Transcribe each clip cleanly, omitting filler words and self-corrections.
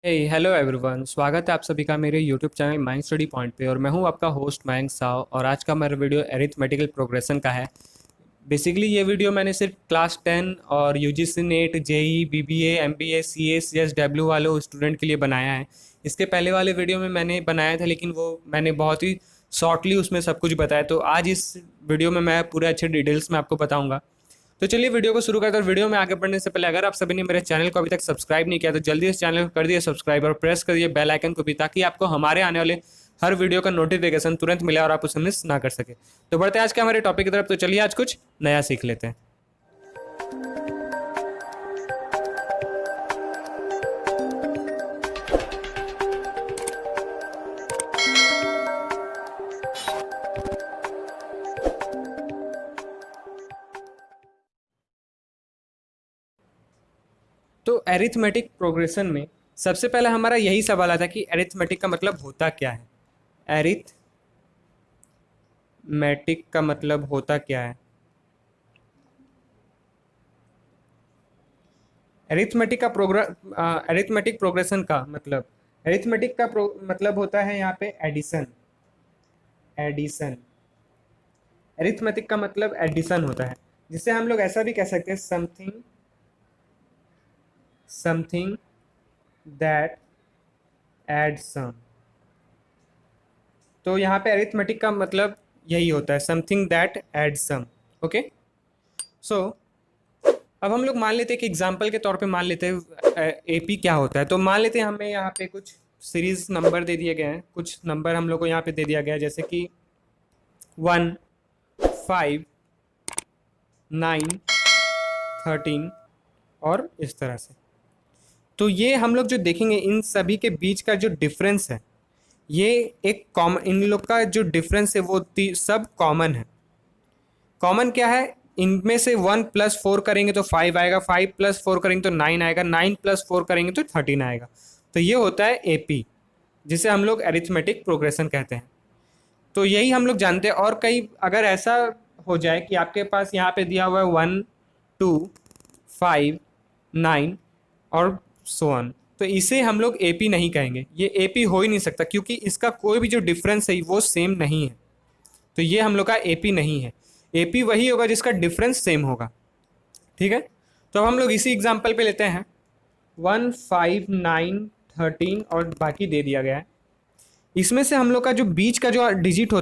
Hello everyone, स्वागत है आप सभी का मेरे YouTube channel mind study point पे। और मैं हूं आपका होस्ट मयंक साव। और आज का मेरा वीडियो एरिथमेटिकल प्रोग्रेशन का है। बेसिकली ये वीडियो मैंने सिर्फ क्लास 10 और UGC NET JE BBA MBA CA CSW वाले स्टूडेंट के लिए बनाया है। इसके पहले वाले वीडियो में मैंने बनाया था, लेकिन वो मैंने बहुत ही शॉर्टली उसमें सब कुछ बताया। तो आज इस वीडियो में मैं पूरे अच्छे डिटेल्स में आपको बताऊंगा। तो चलिए वीडियो को शुरू करते हैं। और वीडियो में आगे बढ़ने से पहले अगर आप सभी ने मेरे चैनल को अभी तक सब्सक्राइब नहीं किया तो जल्दी इस चैनल को कर दिए सब्सक्राइब और प्रेस कर दिए बेल आइकन को भी, ताकि आपको हमारे आने वाले हर वीडियो का नोटिफिकेशन तुरंत मिले और आप उसे मिस ना कर सके। तो बढ़ते हैं आज के हमारे टॉपिक की तरफ। तो चलिए आज कुछ नया सीख लेते हैं। तो एरिथमेटिक प्रोग्रेशन में सबसे पहले हमारा यही सवाल आता है कि एरिथमेटिक का मतलब होता क्या है। एरिथमेटिक का मतलब होता क्या है। एरिथमेटिक प्रोग्रेशन का मतलब, मतलब होता है यहाँ पे एडिशन। एडिशन एरिथमेटिक का मतलब एडिशन होता है, जिसे हम लोग ऐसा भी कह सकते हैं, something something that add sum. तो यहाँ पे अरिथमेटिक का मतलब यही होता है, something that add sum. Okay, so अब हम लोग मान लेते हैं कि एग्जाम्पल के तौर पे मान लेते हैं एपी क्या होता है। तो मान लेते हैं हमें यहाँ पे कुछ सीरीज नंबर दे दिए गए हैं, कुछ नंबर हम लोग को यहाँ पे दे दिया गया है, जैसे कि 1, 5, 9, 13 और इस तरह से। तो ये हम लोग जो देखेंगे इन सभी के बीच का जो डिफरेंस है, ये एक कॉमन, इन लोग का जो डिफरेंस है वो सब कॉमन है। कॉमन क्या है, इनमें से 1+4 करेंगे तो 5 आएगा, 5+4 करेंगे तो 9 आएगा, 9+4 करेंगे तो 13 आएगा। तो ये होता है एपी, जिसे हम लोग एरिथमेटिक प्रोग्रेशन कहते हैं। तो यही हम लोग जानते हैं। और कई अगर ऐसा हो जाए कि आपके पास यहाँ पे दिया हुआ है 1, 2, 5, 9 और सो ऑन, तो इसे हम लोग एपी नहीं कहेंगे। ये एपी हो ही नहीं सकता, क्योंकि इसका कोई भी जो डिफरेंस है वो सेम नहीं है। तो ये हम लोग का एपी नहीं है। एपी वही होगा जिसका डिफरेंस सेम होगा। ठीक है, तो अब हम लोग इसी एग्जांपल पे लेते हैं। 1, 5, 9, 13 और बाकी दे दिया गया है। इसमें से हम लोग का जो बीच का जो डिजिट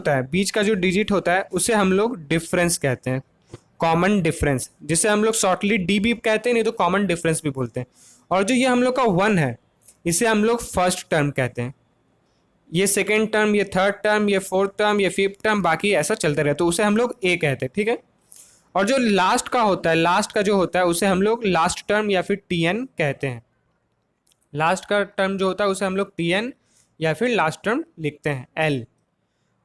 होता है, उसे हम लोग डिफरेंस कहते हैं, कॉमन डिफरेंस, जिसे हम लोग शॉर्टली डी भी कहते हैं, नहीं तो कॉमन डिफरेंस भी बोलते हैं। और जो ये हम लोग का 1 है, इसे हम लोग फर्स्ट टर्म कहते हैं। ये सेकेंड टर्म, ये थर्ड टर्म, ये फोर्थ टर्म, ये फिफ्थ टर्म, बाकी ऐसा चलते रहता है, तो उसे हम लोग ए कहते हैं। ठीक है, और जो लास्ट का होता है, लास्ट का जो होता है उसे हम लोग लास्ट टर्म या फिर टीएन कहते हैं। लास्ट का टर्म जो होता है उसे हम लोग टीएन या फिर लास्ट टर्म लिखते हैं, एल।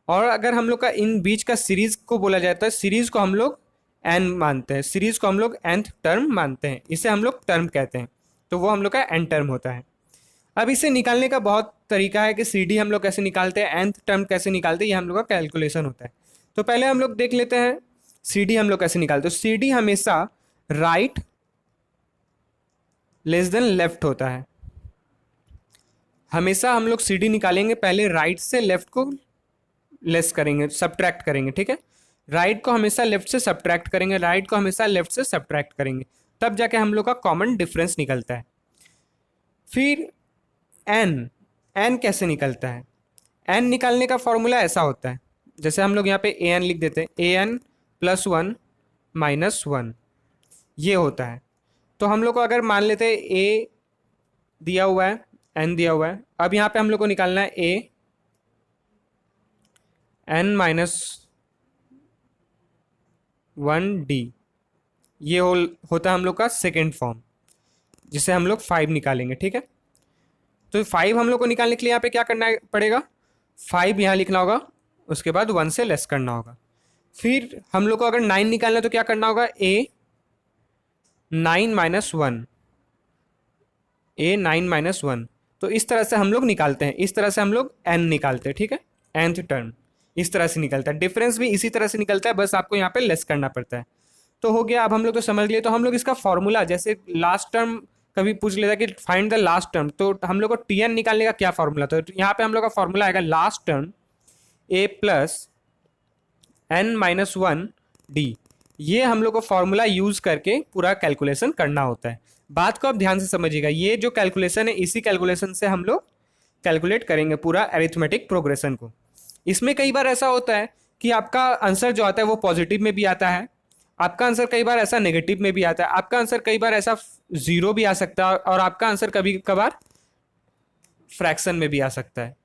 और अगर हम लोग का इन बीच का सीरीज को बोला जाता है, सीरीज को हम लोग एन मानते हैं, सीरीज को हम लोग nth टर्म मानते हैं, इसे हम लोग टर्म कहते हैं। तो वो हम लोग का एन टर्म होता है। अब इसे निकालने का बहुत तरीका है कि सी डी हम लोग कैसे निकालते हैं, nth टर्म कैसे निकालते हैं, ये हम लोग का कैलकुलेशन होता है। तो पहले हम लोग देख लेते हैं सी डी हम लोग कैसे निकालते हैं। सी डी हमेशा राइट लेस देन लेफ्ट होता है। हमेशा हम लोग सी डी निकालेंगे, पहले राइट से लेफ्ट को लेस करेंगे, सब्ट्रैक्ट करेंगे। ठीक है, राइट को हमेशा लेफ्ट से सब्ट्रैक्ट करेंगे, राइट को हमेशा लेफ्ट से सब्ट्रैक्ट करेंगे, तब जाके हम लोग का कॉमन डिफरेंस निकलता है। फिर एन, एन कैसे निकलता है। एन निकालने का फॉर्मूला ऐसा होता है, जैसे हम लोग यहाँ पे ए एन लिख देते हैं, ए एन +1 -1, ये होता है। तो हम लोग को अगर मान लेते हैं ए दिया हुआ है, एन दिया हुआ है, अब यहाँ पे हम लोग को निकालना है ए n-1d, ये होता है हम लोग का सेकेंड फॉर्म, जिसे हम लोग 5 निकालेंगे। ठीक है, तो 5 हम लोग को निकालने के लिए यहाँ पे क्या करना पड़ेगा, 5 यहाँ लिखना होगा, उसके बाद 1 से लेस करना होगा। फिर हम लोग को अगर 9 निकालना है तो क्या करना होगा, ए 9 - 1। तो इस तरह से हम लोग निकालते हैं, इस तरह से हम लोग एन निकालते हैं। ठीक है, nth टर्म इस तरह से निकलता है, डिफरेंस भी इसी तरह से निकलता है, बस आपको यहाँ पे लेस करना पड़ता है। तो हो गया, अब हम लोग तो समझ लिए। तो हम लोग इसका फॉर्मूला, जैसे लास्ट टर्म कभी पूछ लेता कि फाइंड द लास्ट टर्म, तो हम लोग को टी एन निकालने का क्या फॉर्मूला, तो यहाँ पे हम लोग का फॉर्मूला आएगा last term A plus N minus one D. ये हम लोग को फॉर्मूला यूज करके पूरा कैलकुलेशन करना होता है। बात को आप ध्यान से समझिएगा, ये जो कैलकुलेशन है इसी कैलकुलेशन से हम लोग कैलकुलेट करेंगे पूरा अरिथमेटिक प्रोग्रेशन को। इसमें कई बार ऐसा होता है कि आपका आंसर जो आता है वो पॉजिटिव में भी आता है, आपका आंसर कई बार ऐसा नेगेटिव में भी आता है, आपका आंसर कई बार ऐसा जीरो भी आ सकता है, और आपका आंसर कभी कभार फ्रैक्शन में भी आ सकता है।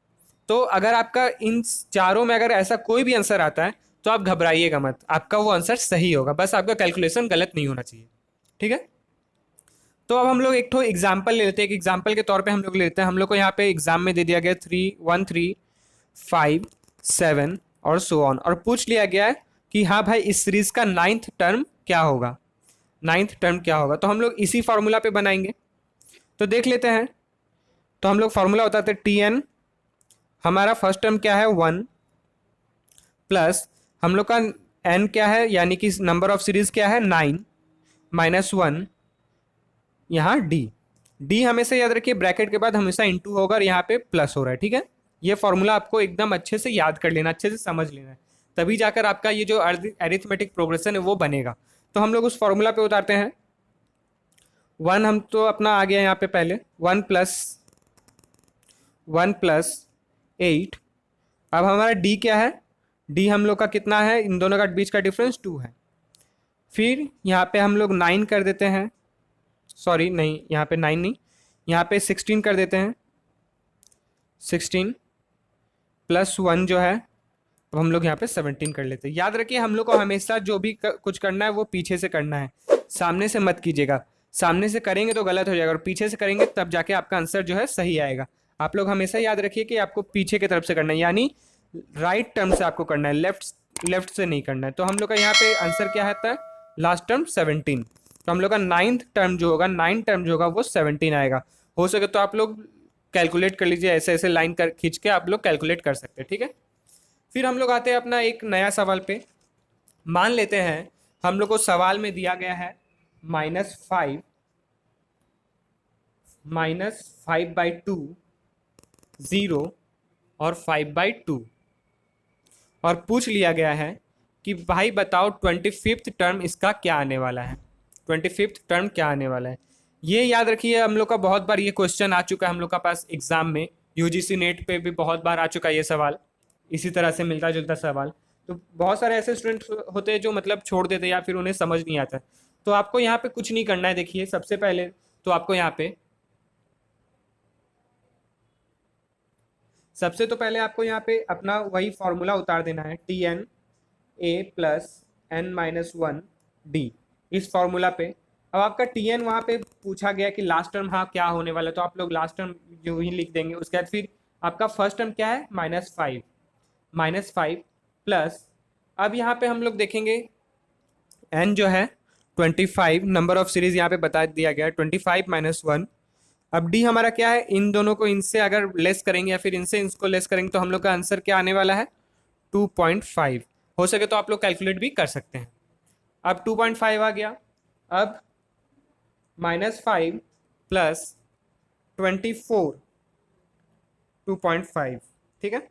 तो अगर आपका इन चारों में अगर ऐसा कोई भी आंसर आता है तो आप घबराइएगा मत, आपका वो आंसर सही होगा, बस आपका कैलकुलेशन गलत नहीं होना चाहिए। ठीक है, तो अब हम लोग एक एग्जाम्पल ले लेते हैं। एक एग्जाम्पल के तौर पे हम लोग लेते हैं, हम लोग को यहाँ पे एग्जाम में दे दिया गया 3, 1, 3, 5, 7 और सो ऑन, और पूछ लिया गया है कि हाँ भाई इस सीरीज का 9th टर्म क्या होगा, 9th टर्म क्या होगा। तो हम लोग इसी फॉर्मूला पे बनाएंगे, तो देख लेते हैं। तो हम लोग फॉर्मूला बताते हैं टी एन, हमारा फर्स्ट टर्म क्या है 1, प्लस हम लोग का एन क्या है यानी कि नंबर ऑफ सीरीज क्या है 9, माइनस 1 यहाँ डी हमेशा याद रखिए ब्रैकेट के बाद हमेशा इंटू होगा और यहाँ पे प्लस हो रहा है। ठीक है, ये फॉर्मूला आपको एकदम अच्छे से याद कर लेना, अच्छे से समझ लेना है, तभी जाकर आपका ये जो अरिथमेटिक प्रोग्रेशन है वो बनेगा। तो हम लोग उस फॉर्मूला पे उतारते हैं। 1 हम तो अपना आ गया यहाँ पे पहले, 1 प्लस 8। अब हमारा डी क्या है, डी हम लोग का कितना है, इन दोनों का बीच का डिफरेंस 2 है। फिर यहाँ पे हम लोग 9 कर देते हैं, सॉरी नहीं यहाँ पे 9 नहीं, यहाँ पे 16 कर देते हैं, 16 प्लस 1 जो है, अब हम लोग यहाँ पे 17 कर लेते हैं। याद रखिए हम लोग को हमेशा जो भी कुछ करना है वो पीछे से करना है, सामने से मत कीजिएगा, सामने से करेंगे तो गलत हो जाएगा और पीछे से करेंगे तब जाके आपका आंसर जो है सही आएगा। आप लोग हमेशा याद रखिए कि आपको पीछे की तरफ से करना है, यानी राइट टर्म से आपको करना है, लेफ्ट से नहीं करना है। तो हम लोग का यहाँ पे आंसर क्या आता है, लास्ट टर्म 17। तो हम लोग का 9th टर्म जो होगा, 9 टर्म जो होगा वो 17 आएगा। हो सके तो आप लोग कैलकुलेट कर लीजिए, ऐसे ऐसे लाइन कर खींच के आप लोग कैलकुलेट कर सकते हैं। ठीक है, फिर हम लोग आते हैं अपना एक नया सवाल पे। मान लेते हैं हम लोग को सवाल में दिया गया है -5/2, 0 और 5/2, और पूछ लिया गया है कि भाई बताओ 25th टर्म इसका क्या आने वाला है, 25th टर्म क्या आने वाला है। ये याद रखिए हम लोग का बहुत बार ये क्वेश्चन आ चुका है हम लोग का पास एग्जाम में, यूजीसी नेट पे भी बहुत बार आ चुका है ये सवाल, इसी तरह से मिलता जुलता सवाल। तो बहुत सारे ऐसे स्टूडेंट होते हैं जो मतलब छोड़ देते हैं या फिर उन्हें समझ नहीं आता। तो आपको यहाँ पे कुछ नहीं करना है, देखिए सबसे पहले तो आपको यहाँ पे सबसे तो पहले आपको यहाँ पे अपना वही फॉर्मूला उतार देना है, T n a plus N minus 1 d, इस फॉर्मूला पे। अब आपका टी एन वहाँ पे पूछा गया कि लास्ट टर्म हाँ क्या होने वाला है, तो आप लोग लास्ट टर्म जो ही लिख देंगे। उसके बाद फिर आपका फर्स्ट टर्म क्या है -5 प्लस, अब यहाँ पे हम लोग देखेंगे एन जो है 25, नंबर ऑफ सीरीज यहाँ पे बता दिया गया 25 माइनस 1। अब डी हमारा क्या है, इन दोनों को इनसे अगर लेस करेंगे या फिर इनसे इसको लेस करेंगे तो हम लोग का आंसर क्या आने वाला है 2.5। हो सके तो आप लोग कैलकुलेट भी कर सकते हैं। अब 2.5 आ गया, अब -5 प्लस 24, 2.5। ठीक है,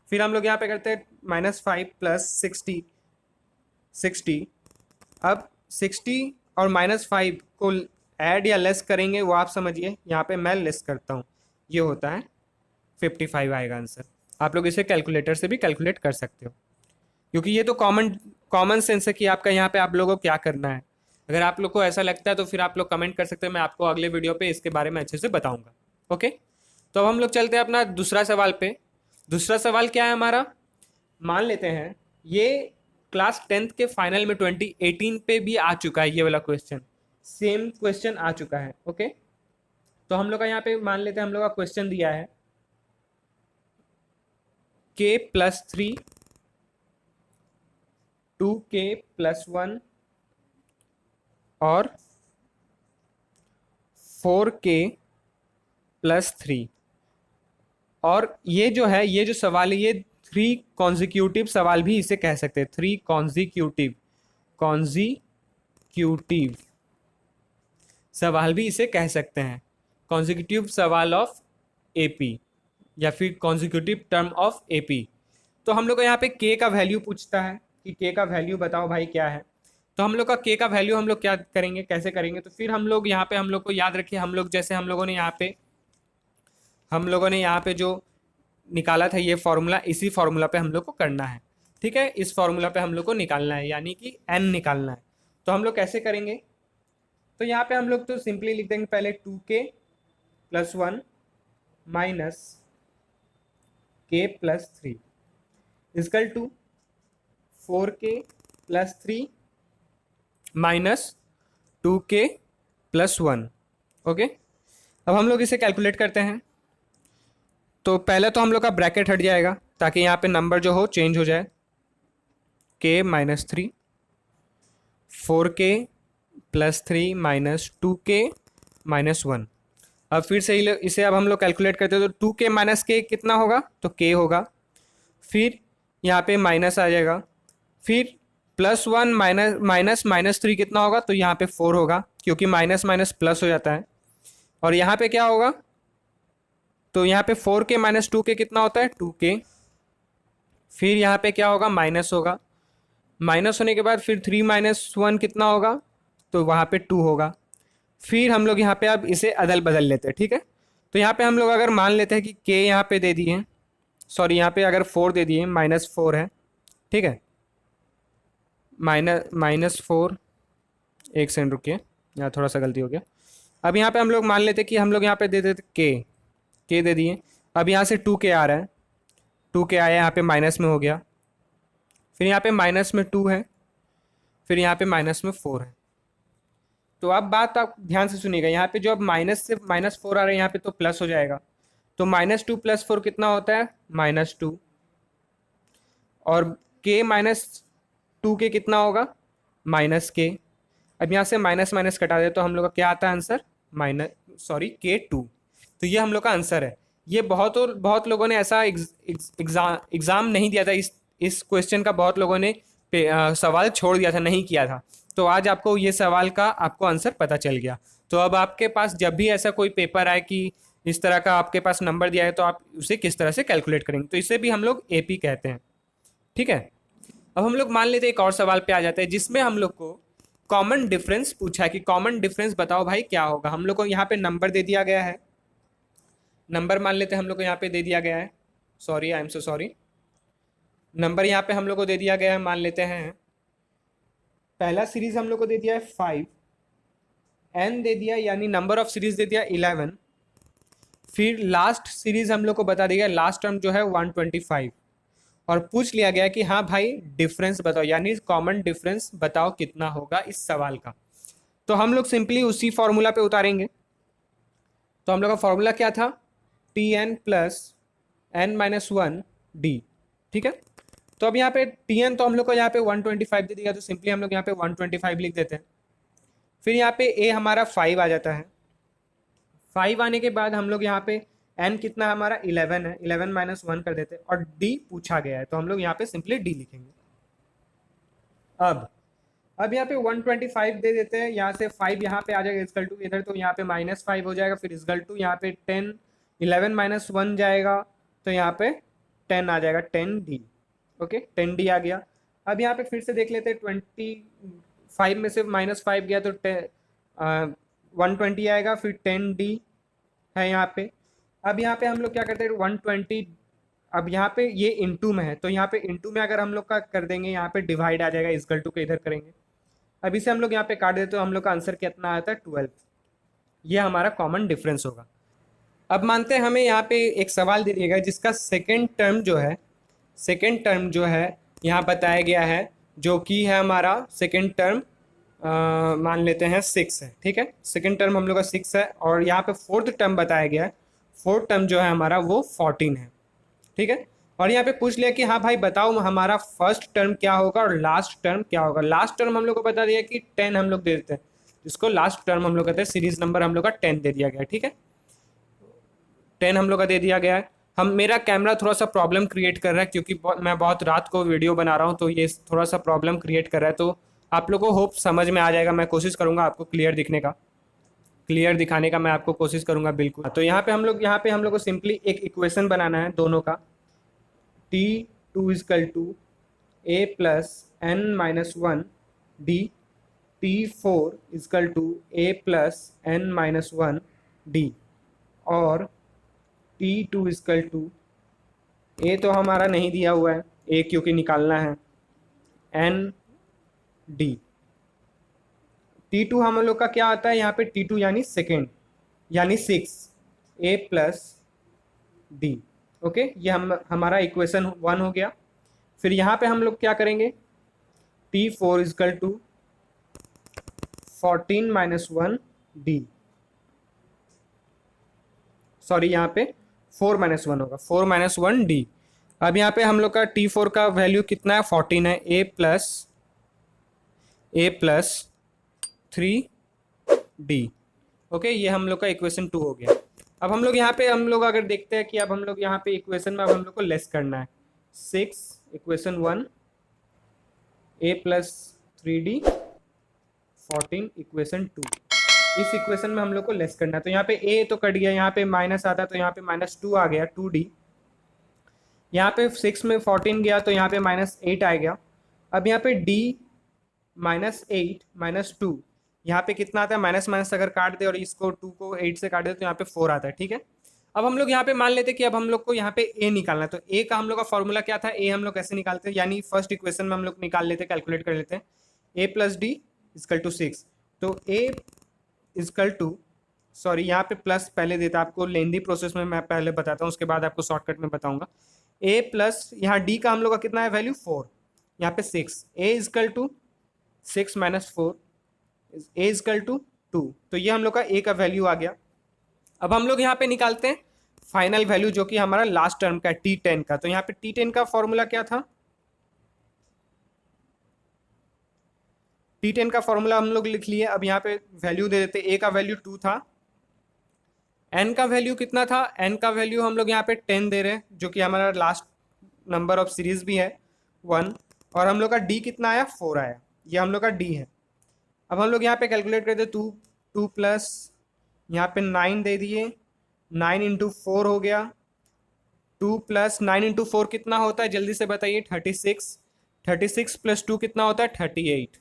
फिर हम लोग यहाँ पे करते हैं -5 प्लस 60। अब 60 और -5 को ऐड या लेस करेंगे वो आप समझिए, यहाँ पे मैं लेस करता हूँ, ये होता है 55 आएगा आंसर। आप लोग इसे कैलकुलेटर से भी कैलकुलेट कर सकते हो, क्योंकि ये तो कॉमन सेंस है कि आपका यहाँ पे आप लोगों को क्या करना है। अगर आप लोग को ऐसा लगता है तो फिर आप लोग कमेंट कर सकते हैं, मैं आपको अगले वीडियो पे इसके बारे में अच्छे से बताऊंगा। ओके, तो अब हम लोग चलते हैं अपना दूसरा सवाल पे। दूसरा सवाल क्या है हमारा, मान लेते हैं ये क्लास 10th के फाइनल में 2018 पे भी आ चुका है, ये वाला क्वेश्चन, सेम क्वेश्चन आ चुका है। ओके, तो हम लोग का यहाँ पे मान लेते हैं हम लोग का क्वेश्चन दिया है k+3, 2k+1 और 4k+3। और ये जो है, ये जो सवाल है, ये 3 कॉन्जिक्यूटिव सवाल भी इसे कह सकते हैं, 3 कॉन्जिक्यूटिव सवाल भी इसे कह सकते हैं, कॉन्जिक्यूटिव सवाल ऑफ एपी या फिर कॉन्जिक्यूटिव टर्म ऑफ एपी। तो हम लोग को यहाँ पे के का वैल्यू पूछता है कि के का वैल्यू बताओ भाई क्या है। तो हम लोग का के का वैल्यू हम लोग क्या करेंगे, कैसे करेंगे, तो फिर हम लोग यहाँ पे हम लोग को याद रखिए, हम लोग जैसे हम लोगों ने यहाँ पे जो निकाला था ये फॉर्मूला, इसी फॉर्मूला पे हम लोग को करना है। ठीक है, इस फॉर्मूला पे हम लोग को निकालना है, यानी कि एन निकालना है। तो हम लोग कैसे करेंगे, तो यहाँ पे हम लोग तो सिंपली लिख देंगे पहले 2k + 1 minus k + 3 is equal to 4k + 3 minus 2k + 1। Okay, अब हम लोग इसे कैलकुलेट करते हैं। तो पहले तो हम लोग का ब्रैकेट हट जाएगा ताकि यहाँ पे नंबर जो हो चेंज हो जाए। k - 3 4k + 3 minus 2k - 1। अब फिर से इसे अब हम लोग कैलकुलेट करते हैं, तो 2k - k कितना होगा, तो k होगा, फिर यहाँ पे माइनस आ जाएगा, फिर +1 माइनस 3 कितना होगा, तो यहाँ पे 4 होगा, क्योंकि माइनस माइनस प्लस हो जाता है। और यहाँ पे क्या होगा, तो यहाँ पे 4k - 2k कितना होता है, 2k। फिर यहाँ पे क्या होगा, माइनस होगा, माइनस होने के बाद फिर 3 - 1 कितना होगा, तो वहाँ पे 2 होगा। फिर हम लोग यहाँ पे अब इसे अदल बदल लेते हैं। ठीक है, तो यहाँ पे हम लोग अगर मान लेते हैं कि k यहाँ पे दे दिए, सॉरी यहाँ पे अगर 4 दे दिए, -4 है। ठीक है, -4, एक सेकंड रुकिए, यहाँ थोड़ा सा गलती हो गया। अब यहाँ पे हम लोग मान लेते कि हम लोग यहाँ पे दे देते के दे दिए। अब यहाँ से 2k आ रहा है, 2k आया, यहाँ पे माइनस में हो गया, फिर यहाँ पे माइनस में 2 है, फिर यहाँ पे माइनस में 4 है। तो अब बात आप ध्यान से सुनिएगा, यहाँ पे जो अब माइनस से -4 आ रहा है, यहाँ पे तो प्लस हो जाएगा। तो -2 + 4 कितना होता है, -2। और k - 2k कितना होगा, -k। अब यहाँ से माइनस माइनस कटा दे तो हम लोग का क्या आता है आंसर, K2। तो ये हम लोग का आंसर है। ये बहुत लोगों ने ऐसा एग्जाम नहीं दिया था, इस क्वेश्चन का बहुत लोगों ने सवाल छोड़ दिया था, नहीं किया था। तो आज आपको ये सवाल का आपको आंसर पता चल गया। तो अब आपके पास जब भी ऐसा कोई पेपर आए कि इस तरह का आपके पास नंबर दिया है, तो आप उसे किस तरह से कैलकुलेट करेंगे, तो इसे भी हम लोग एपी कहते हैं। ठीक है, अब हम लोग मान लेते हैं एक और सवाल पे आ जाते हैं, जिसमें हम लोग को कॉमन डिफरेंस पूछा है कि कॉमन डिफरेंस बताओ भाई क्या होगा। हम लोग को यहाँ पे नंबर दे दिया गया है, नंबर मान लेते हैं हम लोग को यहाँ पे दे दिया गया है, sorry I am so sorry, number यहाँ पे हम लोग को दे दिया गया है, मान लेते हैं पहला सीरीज हम लोग को दे दिया है 5, एन दे दिया, यानी नंबर ऑफ सीरीज दे दिया 11, फिर लास्ट सीरीज हम लोग को बता दिया, लास्ट टर्म जो है 125, और पूछ लिया गया कि हाँ भाई डिफरेंस बताओ, यानी कॉमन डिफरेंस बताओ कितना होगा इस सवाल का। तो हम लोग सिंपली उसी फॉर्मूला पे उतारेंगे। तो हम लोग का फॉर्मूला क्या था, Tn + n - 1 d। ठीक है, तो अब यहाँ पे Tn तो हम लोग को यहाँ पे 125 दे दिया, तो सिंपली हम लोग यहाँ पे 125 लिख देते हैं। फिर यहाँ पे a हमारा 5 आ जाता है, 5 आने के बाद हम लोग यहाँ पे n कितना हमारा 11 है, 11 - 1 कर देते हैं, और d पूछा गया है, तो हम लोग यहाँ पे सिंपली d लिखेंगे। अब यहाँ पे 125 दे देते हैं, यहाँ से 5 यहाँ पे आ जाएगा इजकल टू इधर, तो यहाँ पे -5 हो जाएगा, फिर इजकल टू यहाँ पे 10, 11 - 1 जाएगा, तो यहाँ पे 10 आ जाएगा, 10d। ओके, 10d आ गया। अब यहाँ पे फिर से देख लेते हैं, 25 में से -5 गया तो 120 आएगा, फिर 10d है यहाँ पे। अब यहाँ पे हम लोग क्या करते हैं, 120, अब यहाँ पे ये इंटू में है, तो यहाँ पे इंटू में अगर हम लोग का कर देंगे, यहाँ पे डिवाइड आ जाएगा, इजकल टू के इधर करेंगे। अब इसे हम लोग यहाँ पे काट देते, तो हम लोग का आंसर कितना आता है, 12। ये हमारा कॉमन डिफरेंस होगा। अब मानते हैं हमें यहाँ पे एक सवाल दे दिया गया जिसका सेकेंड टर्म जो है यहाँ बताया गया है, जो कि है हमारा सेकेंड टर्म, मान लेते हैं 6 है। ठीक है, सेकेंड टर्म हम लोग का 6 है, और यहाँ पे फोर्थ टर्म बताया गया है, फोर्थ टर्म जो है हमारा वो 14 है। ठीक है, और यहाँ पे पूछ लिया कि हाँ भाई बताओ हमारा फर्स्ट टर्म क्या होगा और लास्ट टर्म क्या होगा। लास्ट टर्म हम लोग को बता दिया कि 10 हम लोग दे देते हैं, जिसको लास्ट टर्म हम लोग कहते हैं, सीरीज नंबर हम लोग का 10 दे दिया गया है। ठीक है, 10 हम लोग का दे दिया गया है। मेरा कैमरा थोड़ा सा प्रॉब्लम क्रिएट कर रहा है, क्योंकि मैं बहुत रात को वीडियो बना रहा हूँ, तो ये थोड़ा सा प्रॉब्लम क्रिएट कर रहा है। तो आप लोगों को होप समझ में आ जाएगा, मैं कोशिश करूँगा आपको क्लियर दिखने का। क्लियर दिखाने का मैं आपको कोशिश करूंगा बिल्कुल। तो यहाँ पे हम लोग को सिंपली एक इक्वेशन बनाना है दोनों का। T2 is equal to a plus n minus one d, T4 is equal to a plus n minus one d, और T2 इजकल टू a तो हमारा नहीं दिया हुआ है, a क्योंकि निकालना है, n डी। T2 हम लोग का क्या आता है यहाँ पे, T2 यानी सेकेंड यानी 6 a प्लस डी। ओके, ये हमारा इक्वेशन 1 हो गया। फिर यहाँ पे हम लोग क्या करेंगे, T4 is equal to 14 minus one d, sorry यहाँ पे 4 माइनस वन होगा, 4 माइनस वन डी। अब यहाँ पे हम लोग का T4 का वैल्यू कितना है, 14 है, a प्लस 3 डी। ओके, ये हम लोग का इक्वेशन 2 हो गया। अब हम लोग यहाँ पे अगर देखते हैं कि अब हम लोग यहाँ पे इक्वेशन में अब हम लोग को लेस करना है, 6 equation 1 a plus 3d 14 equation 2, इस इक्वेशन में हम लोग को लेस करना है। तो यहाँ पे a तो कट गया, यहाँ पे माइनस आता है तो यहाँ पे -2 आ गया 2d, यहाँ पे 6 में 14 गया तो यहाँ पे -8 आ गया। अब यहाँ पे d -8 -2, यहाँ पे कितना आता है, माइनस माइनस अगर काट दे और इसको 2 को 8 से काट दे तो यहाँ पे 4 आता है। ठीक है, अब हम लोग यहाँ पे मान लेते हैं कि अब हम लोग को यहाँ पे a निकालना है। तो a का हम लोग का फॉर्मूला क्या था, a हम लोग कैसे निकालते हैं, यानी फर्स्ट इक्वेशन में हम लोग निकाल लेते हैं, कैलकुलेट कर लेते हैं, a plus d is equal to 6। तो a इजकल टू, सॉरी यहाँ पे प्लस पहले देता, आपको लेंदी प्रोसेस में मैं पहले बताता हूँ, उसके बाद आपको शॉर्टकट में बताऊंगा। a प्लस यहाँ d का हम लोग का कितना है वैल्यू 4, यहाँ पे 6, a is equal to 6 minus 4, a is equal to 2। तो ये हम लोग का a का वैल्यू आ गया। अब हम लोग यहाँ पे निकालते हैं फाइनल वैल्यू जो कि हमारा लास्ट टर्म का है T10 का। तो यहाँ पे T10 का फॉर्मूला क्या था, T10 का फॉर्मूला हम लोग लिख लिए। अब यहाँ पे वैल्यू दे देते, a का वैल्यू 2 था, n का वैल्यू कितना था, n का वैल्यू हम लोग यहाँ पे 10 दे रहे हैं, जो कि हमारा लास्ट नंबर ऑफ सीरीज भी है 1, और हम लोग का d कितना आया, 4 आया, ये हम लोग का d है। अब हम लोग यहाँ पे कैलकुलेट करते, 2 प्लस यहाँ पे 9 दे दिए, 9 इंटू 4 हो गया, 2 प्लस 9 इंटू 4 कितना होता है जल्दी से बताइए, 36, 36 प्लस 2 कितना होता है 38।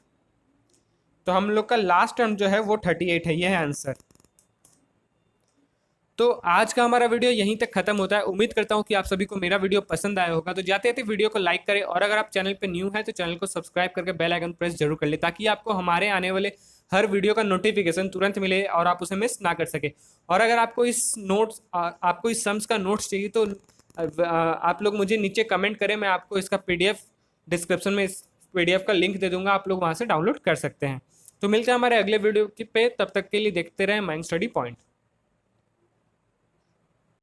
तो हम लोग का लास्ट टर्म जो है वो 38 है, ये है आंसर। तो आज का हमारा वीडियो यहीं तक खत्म होता है। उम्मीद करता हूं कि आप सभी को मेरा वीडियो पसंद आया होगा। तो जाते जाते वीडियो को लाइक करें, और अगर आप चैनल पे न्यू है तो चैनल को सब्सक्राइब करके बेल आइकन प्रेस जरूर कर ले, ताकि आपको हमारे आने वाले हर वीडियो का नोटिफिकेशन तुरंत मिले और आप उसे मिस ना कर सके। और अगर आपको इस सम्स का नोट्स चाहिए तो आप लोग मुझे नीचे कमेंट करें, मैं आपको इसका PDF डिस्क्रिप्शन में इस PDF का लिंक दे दूंगा, आप लोग वहाँ से डाउनलोड कर सकते हैं। तो मिलते हैं हमारे अगले वीडियो पे, तब तक के लिए देखते रहें माइंड स्टडी पॉइंट।